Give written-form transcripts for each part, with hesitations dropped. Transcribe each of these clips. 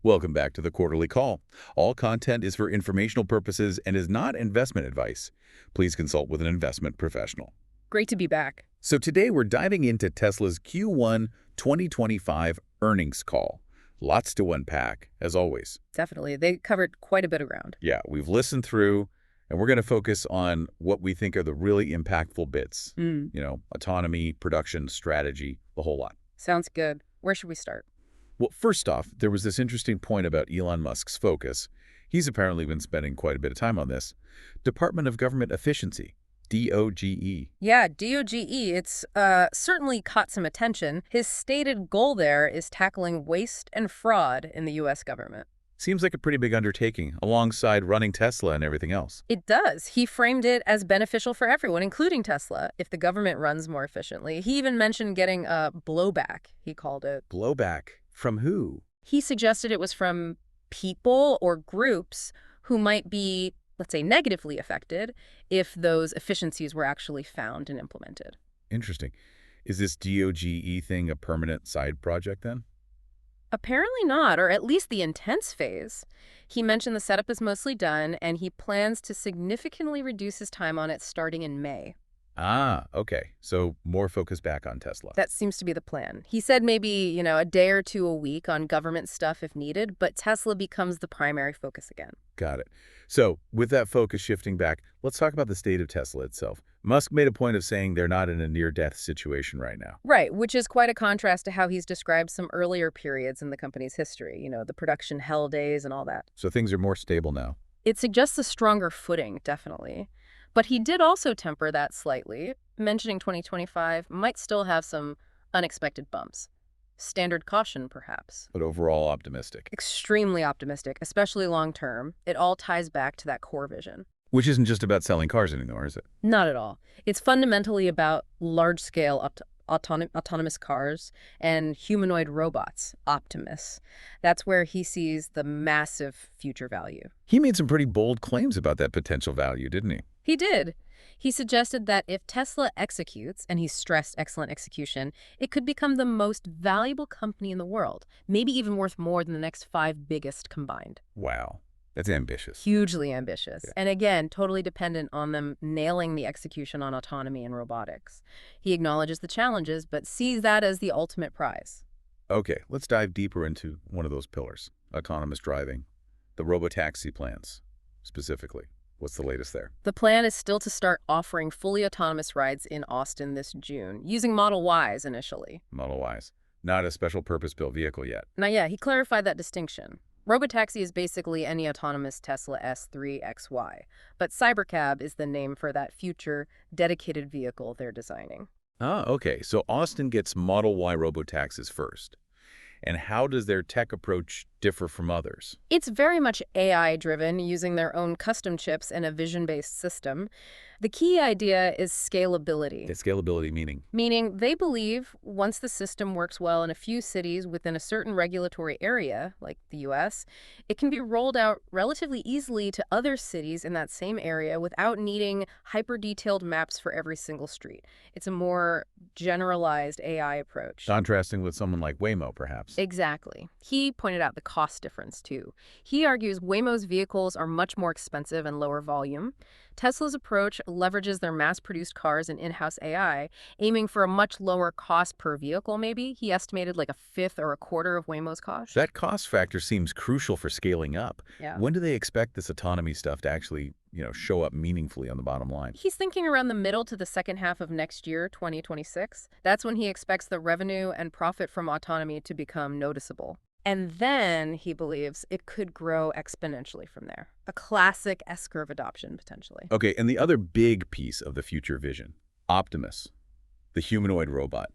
Welcome back to the Quarterly Call. All content is for informational purposes and is not investment advice. Please consult with an investment professional. Great to be back. So today we're diving into Tesla's Q1 2025 earnings call. Lots to unpack, as always. Definitely. They covered quite a bit of ground. Yeah, we've listened through, and we're going to focus on what we think are the really impactful bits. Autonomy, production, strategy, the whole lot. Sounds good. Where should we start? Well, first off, there was this interesting point about Elon Musk's focus. He's apparently been spending quite a bit of time on this. Department of Government Efficiency, DOGE. Yeah, DOGE, it's certainly caught some attention. His stated goal there is tackling waste and fraud in the U.S. government. Seems like a pretty big undertaking, alongside running Tesla and everything else. It does. He framed it as beneficial for everyone, including Tesla, if the government runs more efficiently. He even mentioned getting a blowback, he called it. Blowback? From who? He suggested it was from people or groups who might be, let's say, negatively affected if those efficiencies were actually found and implemented. Interesting. Is this DOGE thing a permanent side project then? Apparently not, or at least the intense phase. He mentioned the setup is mostly done, and he plans to significantly reduce his time on it starting in May. Ah, okay. So more focus back on Tesla. That seems to be the plan. He said maybe, a day or two a week on government stuff if needed, but Tesla becomes the primary focus again. Got it. So with that focus shifting back, let's talk about the state of Tesla itself. Musk made a point of saying they're not in a near-death situation right now. Right, which is quite a contrast to how he's described some earlier periods in the company's history, the production hell days and all that. So things are more stable now. It suggests a stronger footing, definitely. But he did also temper that slightly, mentioning 2025 might still have some unexpected bumps. Standard caution, perhaps. But overall optimistic. Extremely optimistic, especially long-term. It all ties back to that core vision. Which isn't just about selling cars anymore, is it? Not at all. It's fundamentally about large-scale autonomous cars and humanoid robots, Optimus. That's where he sees the massive future value. He made some pretty bold claims about that potential value, didn't he? He did. He suggested that if Tesla executes, and he stressed excellent execution, it could become the most valuable company in the world, maybe even worth more than the next 5 biggest combined. Wow. That's ambitious. Hugely ambitious. Yeah. And again, totally dependent on them nailing the execution on autonomy and robotics. He acknowledges the challenges, but sees that as the ultimate prize. Okay, let's dive deeper into one of those pillars, autonomous driving, the robotaxi plans, specifically. What's the latest there? The plan is still to start offering fully autonomous rides in Austin this June, using Model Ys initially. Model Ys. Not a special purpose-built vehicle yet. Not yet. He clarified that distinction. Robotaxi is basically any autonomous Tesla S3 XY, but Cybercab is the name for that future dedicated vehicle they're designing. Ah, okay. So Austin gets Model Y robotaxis first. And how does their tech approach differ from others? It's very much AI-driven, using their own custom chips and a vision-based system. The key idea is scalability. The scalability meaning? Meaning they believe once the system works well in a few cities within a certain regulatory area, like the U.S., it can be rolled out relatively easily to other cities in that same area without needing hyper-detailed maps for every single street. It's a more generalized AI approach. Contrasting with someone like Waymo, perhaps. Exactly. He pointed out the cost difference, too. He argues Waymo's vehicles are much more expensive and lower volume. Tesla's approach leverages their mass-produced cars and in-house AI, aiming for a much lower cost per vehicle, maybe. He estimated like a fifth or a quarter of Waymo's cost. That cost factor seems crucial for scaling up. Yeah. When do they expect this autonomy stuff to actually, show up meaningfully on the bottom line? He's thinking around the middle to the second half of next year, 2026. That's when he expects the revenue and profit from autonomy to become noticeable. And then, he believes, it could grow exponentially from there. A classic S-curve adoption, potentially. Okay, and the other big piece of the future vision, Optimus, the humanoid robot.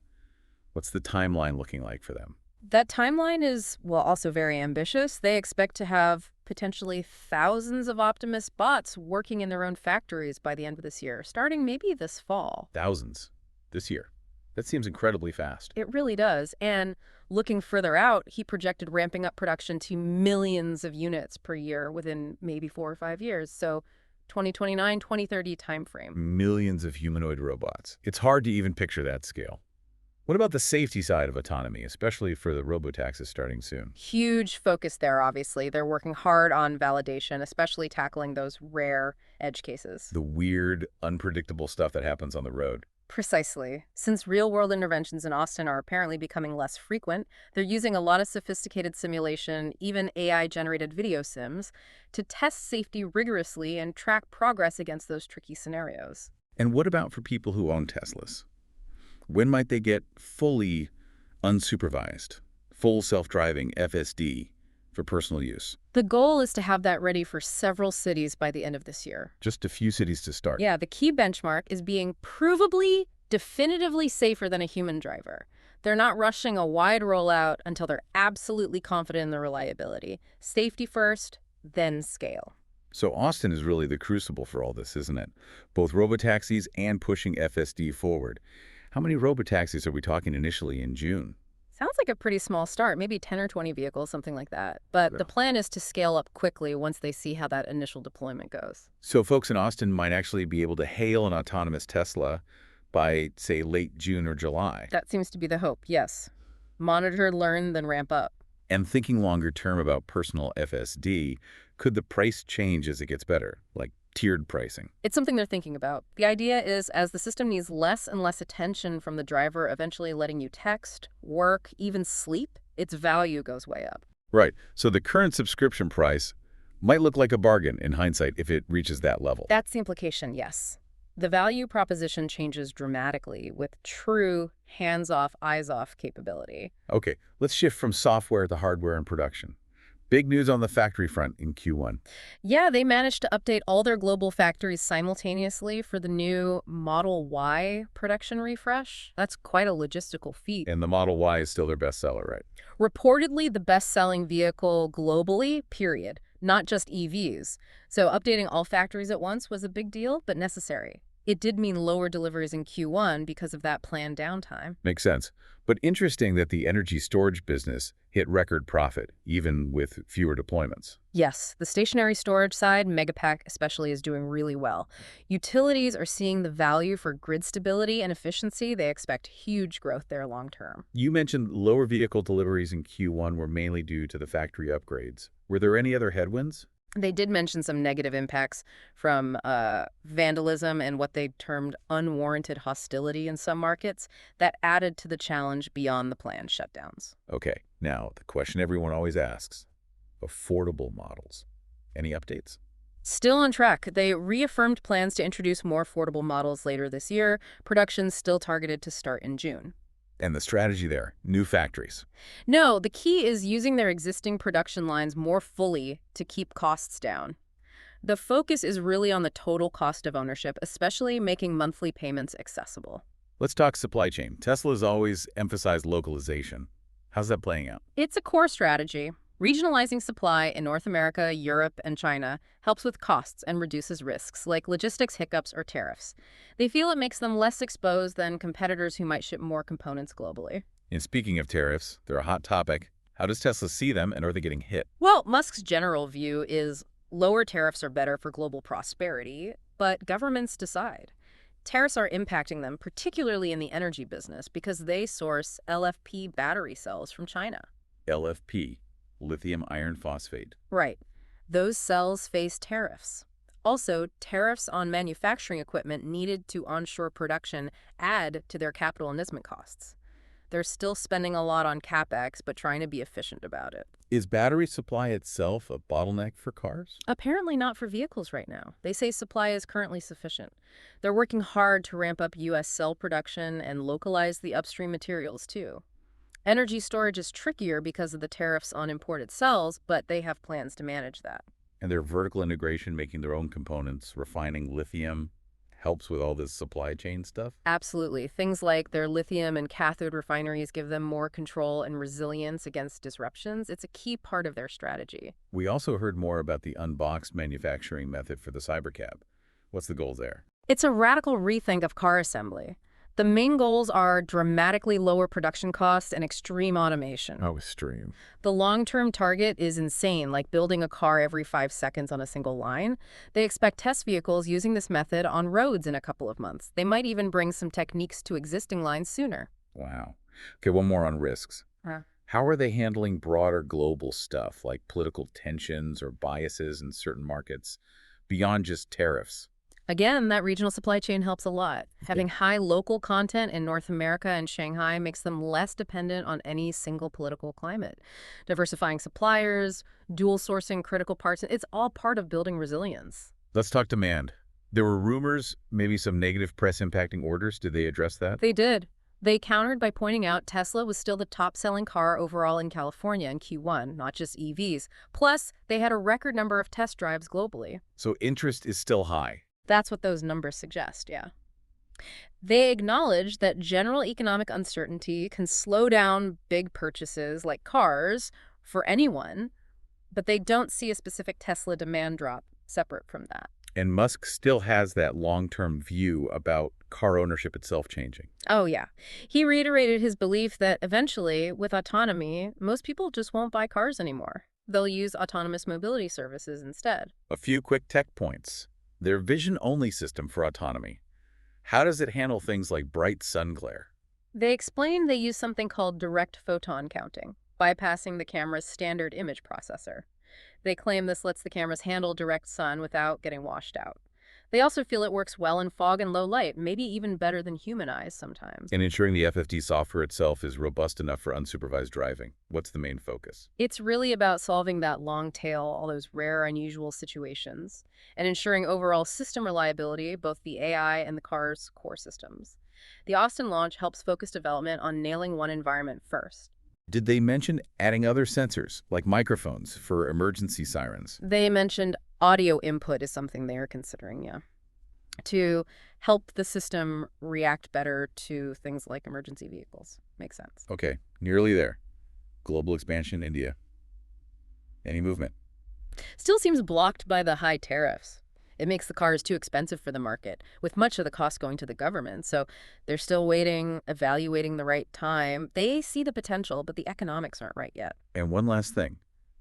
What's the timeline looking like for them? That timeline is, also very ambitious. They expect to have potentially thousands of Optimus bots working in their own factories by the end of this year, starting maybe this fall. Thousands this year. That seems incredibly fast. It really does. And looking further out, he projected ramping up production to millions of units per year within maybe 4 or 5 years. So 2029, 2030 timeframe. Millions of humanoid robots. It's hard to even picture that scale. What about the safety side of autonomy, especially for the robotaxis starting soon? Huge focus there, obviously. They're working hard on validation, especially tackling those rare edge cases. The weird, unpredictable stuff that happens on the road. Precisely. Since real-world interventions in Austin are apparently becoming less frequent, they're using a lot of sophisticated simulation, even AI-generated video sims, to test safety rigorously and track progress against those tricky scenarios. And what about for people who own Teslas? When might they get fully unsupervised, full self-driving FSD for personal use? The goal is to have that ready for several cities by the end of this year. Just a few cities to start. Yeah, the key benchmark is being provably, definitively safer than a human driver. They're not rushing a wide rollout until they're absolutely confident in the reliability. Safety first, then scale. So Austin is really the crucible for all this, isn't it? Both robotaxis and pushing FSD forward. How many robotaxis are we talking initially in June? Sounds like a pretty small start, maybe 10 or 20 vehicles, something like that. But the plan is to scale up quickly once they see how that initial deployment goes. So folks in Austin might actually be able to hail an autonomous Tesla by, say, late June or July. That seems to be the hope, yes. Monitor, learn, then ramp up. And thinking longer term about personal FSD, could the price change as it gets better, like tiered pricing? It's something they're thinking about. The idea is as the system needs less and less attention from the driver, eventually letting you text, work, even sleep, its value goes way up. Right. So the current subscription price might look like a bargain in hindsight if it reaches that level. That's the implication, yes. The value proposition changes dramatically with true hands-off, eyes-off capability. Okay, let's shift from software to hardware and production. Big news on the factory front in Q1. Yeah, they managed to update all their global factories simultaneously for the new Model Y production refresh. That's quite a logistical feat. And the Model Y is still their bestseller, right? Reportedly the best-selling vehicle globally, period, not just EVs. So updating all factories at once was a big deal, but necessary. It did mean lower deliveries in Q1 because of that planned downtime. Makes sense. But interesting that the energy storage business hit record profit, even with fewer deployments. Yes, the stationary storage side, Megapack especially, is doing really well. Utilities are seeing the value for grid stability and efficiency. They expect huge growth there long term. You mentioned lower vehicle deliveries in Q1 were mainly due to the factory upgrades. Were there any other headwinds? They did mention some negative impacts from vandalism and what they termed unwarranted hostility in some markets that added to the challenge beyond the planned shutdowns. Okay, now the question everyone always asks, affordable models. Any updates? Still on track. They reaffirmed plans to introduce more affordable models later this year. Production's still targeted to start in June. And the strategy there, new factories. No, the key is using their existing production lines more fully to keep costs down. The focus is really on the total cost of ownership, especially making monthly payments accessible. Let's talk supply chain. Tesla's always emphasized localization. How's that playing out? It's a core strategy. Regionalizing supply in North America, Europe, and China helps with costs and reduces risks, like logistics hiccups or tariffs. They feel it makes them less exposed than competitors who might ship more components globally. And speaking of tariffs, they're a hot topic. How does Tesla see them, and are they getting hit? Well, Musk's general view is lower tariffs are better for global prosperity, but governments decide. Tariffs are impacting them, particularly in the energy business, because they source LFP battery cells from China. LFP, lithium iron phosphate. Right. Those cells face tariffs. Also, tariffs on manufacturing equipment needed to onshore production add to their capital investment costs. They're still spending a lot on CapEx, but trying to be efficient about it. Is battery supply itself a bottleneck for cars? Apparently not for vehicles right now. They say supply is currently sufficient. They're working hard to ramp up U.S. cell production and localize the upstream materials, too. Energy storage is trickier because of the tariffs on imported cells, but they have plans to manage that. And their vertical integration, making their own components, refining lithium, helps with all this supply chain stuff? Absolutely. Things like their lithium and cathode refineries give them more control and resilience against disruptions. It's a key part of their strategy. We also heard more about the unboxed manufacturing method for the Cybercab. What's the goal there? It's a radical rethink of car assembly. The main goals are dramatically lower production costs and extreme automation. Oh, extreme. The long-term target is insane, like building a car every 5 seconds on a single line. They expect test vehicles using this method on roads in a couple of months. They might even bring some techniques to existing lines sooner. Wow. Okay, one more on risks. Uh, How are they handling broader global stuff like political tensions or biases in certain markets beyond just tariffs? Again, that regional supply chain helps a lot. Okay. Having high local content in North America and Shanghai makes them less dependent on any single political climate. Diversifying suppliers, dual sourcing critical parts, it's all part of building resilience. Let's talk demand. There were rumors, maybe some negative press impacting orders. Did they address that? They did. They countered by pointing out Tesla was still the top-selling car overall in California in Q1, not just EVs. Plus, they had a record number of test drives globally. So interest is still high. That's what those numbers suggest, yeah. They acknowledge that general economic uncertainty can slow down big purchases like cars for anyone, but they don't see a specific Tesla demand drop separate from that. And Musk still has that long-term view about car ownership itself changing. Oh, yeah. He reiterated his belief that eventually, with autonomy, most people just won't buy cars anymore. They'll use autonomous mobility services instead. A few quick tech points. Their vision-only system for autonomy. How does it handle things like bright sun glare? They explained they use something called direct photon counting, bypassing the camera's standard image processor. They claim this lets the cameras handle direct sun without getting washed out. They also feel it works well in fog and low light, maybe even better than human eyes sometimes. And ensuring the FFD software itself is robust enough for unsupervised driving. What's the main focus? It's really about solving that long tail, all those rare, unusual situations, and ensuring overall system reliability, both the AI and the car's core systems. The Austin launch helps focus development on nailing one environment first. Did they mention adding other sensors, like microphones, for emergency sirens? They mentioned audio input is something they are considering, yeah, to help the system react better to things like emergency vehicles. Makes sense. Okay, nearly there. Global expansion, India. Any movement? Still seems blocked by the high tariffs. It makes the cars too expensive for the market, with much of the cost going to the government. So they're still waiting, evaluating the right time. They see the potential, but the economics aren't right yet. And one last thing.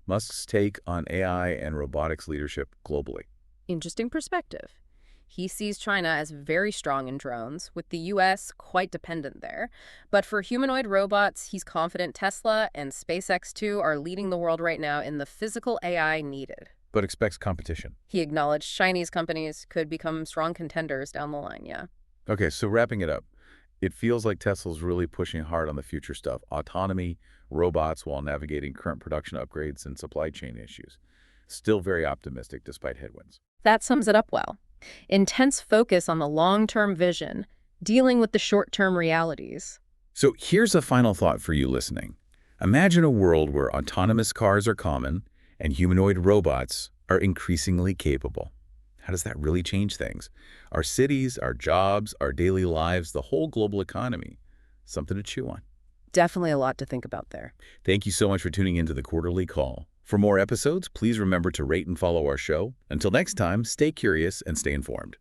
Musk's take on AI and robotics leadership globally. Interesting perspective. He sees China as very strong in drones, with the U.S. quite dependent there. But for humanoid robots, he's confident Tesla and SpaceX, too, are leading the world right now in the physical AI needed. But expects competition. He acknowledged Chinese companies could become strong contenders down the line, yeah. Okay, so wrapping it up. It feels like Tesla's really pushing hard on the future stuff. Autonomy, robots, while navigating current production upgrades and supply chain issues. Still very optimistic despite headwinds. That sums it up well. Intense focus on the long-term vision, dealing with the short-term realities. So here's a final thought for you listening. Imagine a world where autonomous cars are common and humanoid robots are increasingly capable. How does that really change things? Our cities, our jobs, our daily lives, the whole global economy. Something to chew on. Definitely a lot to think about there. Thank you so much for tuning into the Quarterly Call. For more episodes, please remember to rate and follow our show. Until next time, stay curious and stay informed.